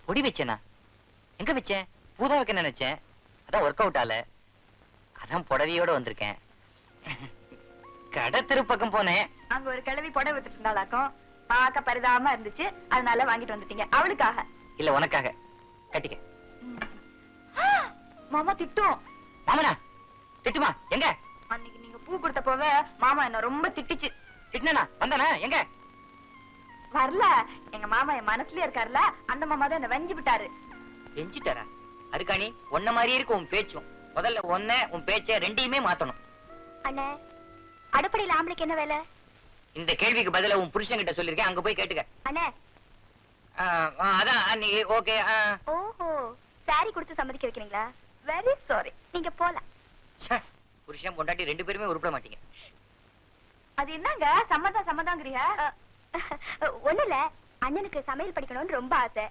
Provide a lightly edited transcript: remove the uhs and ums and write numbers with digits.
பொடி வச்சேனா? எங்க வச்சேன்? பூதா வைக்க நினைச்சேன். அதான் ஒர்க் அவுட் ஆல. அதான் புடவையோட வந்திருக்கேன். கடை தெரு பக்கம் போனேன். அங்க ஒரு கிழவி புடவை வித்துட்டு இருந்தாளாக்கும். பார்க்க பரிதாபமா இருந்துச்சு, அதனால வாங்கிட்டு வந்துட்டீங்க. அவளுக்காக இல்ல உனக்காக. கட்டிக்க. மாமா திட்டும். மாமனா திட்டுமா? எங்க? அன்னைக்கு நீங்க பூ கொடுத்த போவே மாமா என்ன ரொம்ப திட்டுச்சு. திட்டுனா வந்தானா? எங்க? வரல. எங்க மாமா என் மனசுலயே இருக்காருல, அந்த மாமா தான் என்ன வெஞ்சு விட்டாரு. வெஞ்சிட்டாரா? அதுக்காணி உன்ன மாதிரியே இருக்கு உன் பேச்சும். முதல்ல உன் பேச்ச ரெண்டையுமே மாத்தணும். அண்ணே, அடுப்படையில ஆம்பளைக்கு என்ன வேலை? இந்த கேள்விக்கு பதிலா உன் புருஷன் கிட்ட சொல்லிருக்கேன், அங்க போய் கேட்டுக்க. அண்ணே, அதான் நீ ஓகே. ஓஹோ, சாரி கொடுத்து சம்மதிக்க வைக்கிறீங்களா? வெரி சாரி, நீங்க போலாம். புருஷன் பொண்டாட்டி ரெண்டு பேருமே உருப்பட மாட்டீங்க. அது என்னங்க சம்மதம் சம்மதங்கிறீங்க? ஒண்ணு இல்ல, அண்ணனுக்கு சமையல் படிக்கணும்னு ரொம்ப ஆசை.